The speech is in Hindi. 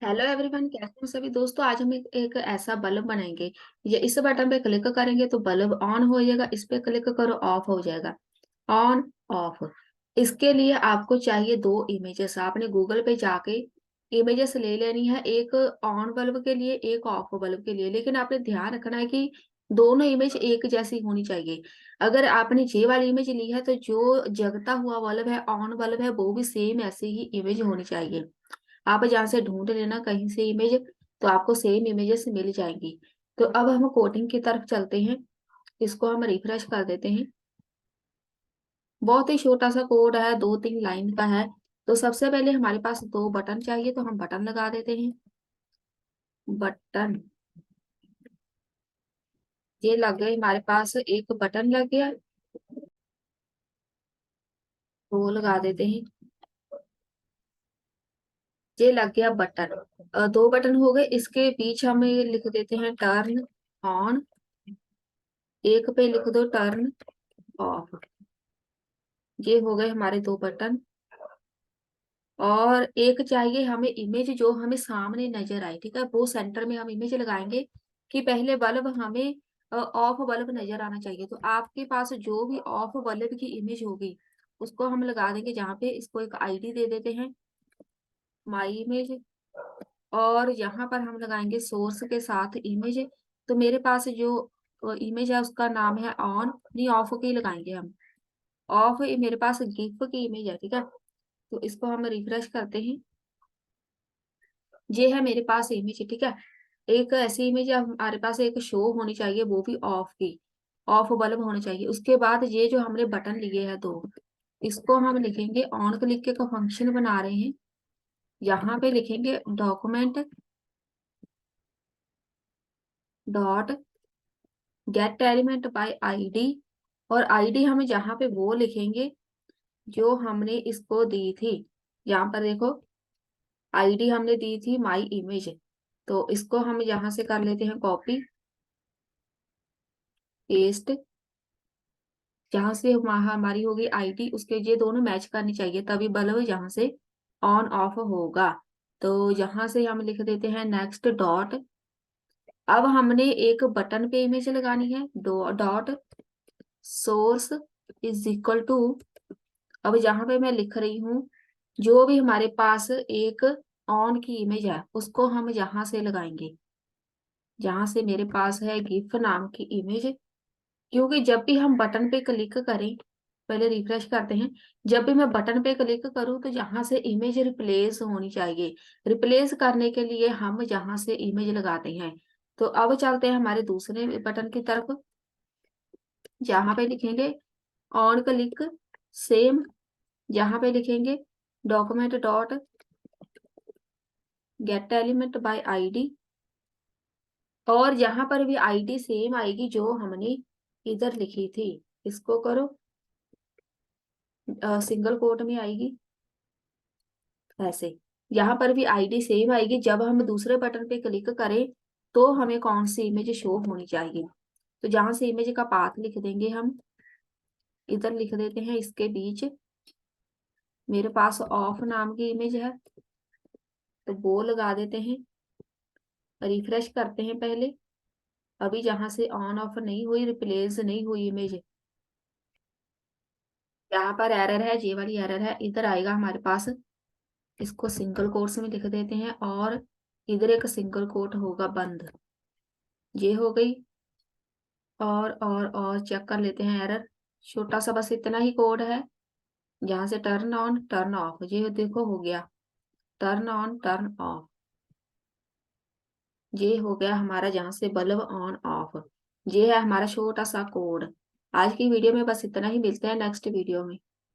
हेलो एवरीवन, कैसे हो सभी दोस्तों। आज हम एक ऐसा बल्ब बनाएंगे। ये इस बटन पे क्लिक करेंगे तो बल्ब ऑन हो जाएगा, इस पे क्लिक करो ऑफ हो जाएगा। On off. इसके लिए आपको चाहिए दो इमेजेस। आपने गूगल पे जाके इमेजेस ले लेनी है, एक ऑन बल्ब के लिए, एक ऑफ बल्ब के लिए। लेकिन आपने ध्यान रखना है कि दोनों इमेज एक जैसी होनी चाहिए। अगर आपने ये वाली इमेज ली है तो जो जगता हुआ बल्ब है, ऑन बल्ब है, वो भी सेम ऐसी ही इमेज होनी चाहिए। आप जहाँ से ढूंढ लेना कहीं से इमेज, तो आपको सेम इमेजेस मिल जाएंगी। तो अब हम कोडिंग की तरफ चलते हैं। इसको हम रिफ्रेश कर देते हैं। बहुत ही छोटा सा कोड है, 2-3 लाइन का है। तो सबसे पहले हमारे पास दो बटन चाहिए, तो हम बटन लगा देते हैं। बटन, ये लग गए हमारे पास, एक बटन लग गया। वो लगा देते हैं। ये लग गया बटन। दो बटन हो गए। इसके बीच हम ये लिख देते हैं टर्न ऑन। एक पे लिख दो टर्न ऑफ। ये हो गए हमारे दो बटन। और एक चाहिए हमें इमेज जो हमें सामने नजर आए, ठीक है। वो सेंटर में हम इमेज लगाएंगे कि पहले बल्ब हमें ऑफ बल्ब नजर आना चाहिए। तो आपके पास जो भी ऑफ बल्ब की इमेज होगी उसको हम लगा देंगे जहाँ पे। इसको एक आईडी दे देते हैं, माई इमेज। और यहाँ पर हम लगाएंगे सोर्स के साथ इमेज। तो मेरे पास जो इमेज है उसका नाम है ऑन, नहीं ऑफ की लगाएंगे हम। ऑफ मेरे पास गिफ की इमेज है, ठीक है। तो इसको हम रिफ्रेश करते हैं। ये है मेरे पास इमेज, ठीक है। एक ऐसी इमेज हमारे पास एक शो होनी चाहिए, वो भी ऑफ की। ऑफ बल्ब होने चाहिए। उसके बाद ये जो हमने बटन लिए हैं दो, इसको हम लिखेंगे ऑन क्लिक के का फंक्शन बना रहे हैं। यहाँ पे लिखेंगे document dot gate element by ID. और आईडी हम जहाँ पे वो लिखेंगे जो हमने इसको दी थी। यहाँ पर देखो, आईडी हमने दी थी माई इमेज। तो इसको हम यहाँ से कर लेते हैं कॉपी पेस्ट। जहां से वहां हमारी होगी आईडी, उसके ये दोनों मैच करनी चाहिए, तभी बल्ब यहाँ से ऑन ऑफ होगा। तो यहाँ से हम लिख देते हैं नेक्स्ट डॉट। अब हमने एक बटन पे इमेज लगानी है, दो dot source is equal to. अब जहां पे मैं लिख रही हूँ, जो भी हमारे पास एक ऑन की इमेज है उसको हम यहाँ से लगाएंगे। जहां से मेरे पास है गिफ नाम की इमेज। क्योंकि जब भी हम बटन पे क्लिक करें, पहले रिफ्रेश करते हैं। जब भी मैं बटन पे क्लिक करूं तो जहां से इमेज रिप्लेस होनी चाहिए। रिप्लेस करने के लिए हम जहां से इमेज लगाते हैं। तो अब चलते हैं हमारे दूसरे बटन की तरफ। जहां पे लिखेंगे ऑन क्लिक सेम, जहां पे लिखेंगे document dot gate element by ID. और यहाँ पर भी आईडी सेम आएगी जो हमने इधर लिखी थी। इसको करो, सिंगल कोट में आएगी ऐसे। यहाँ पर भी आईडी सेम आएगी। जब हम दूसरे बटन पे क्लिक करें तो हमें कौन सी इमेज शो होनी चाहिए। तो जहां से इमेज का पाथ लिख देंगे हम, इधर लिख देते हैं इसके बीच। मेरे पास ऑफ नाम की इमेज है, तो वो लगा देते हैं। रिफ्रेश करते हैं पहले। अभी जहां से ऑन ऑफ नहीं हुई, रिप्लेस नहीं हुई इमेज, यहाँ पर एरर है, ये वाली एरर है, इधर आएगा हमारे पास। इसको सिंगल कोट्स में लिख देते हैं और इधर एक सिंगल कोट होगा बंद। ये हो गई। और चेक कर लेते हैं एरर। छोटा सा बस इतना ही कोड है। जहां से टर्न ऑन टर्न ऑफ, ये देखो हो गया टर्न ऑन टर्न ऑफ। ये हो गया हमारा जहां से बल्ब ऑन ऑफ। ये है हमारा छोटा सा कोड। आज की वीडियो में बस इतना ही। मिलते हैं नेक्स्ट वीडियो में।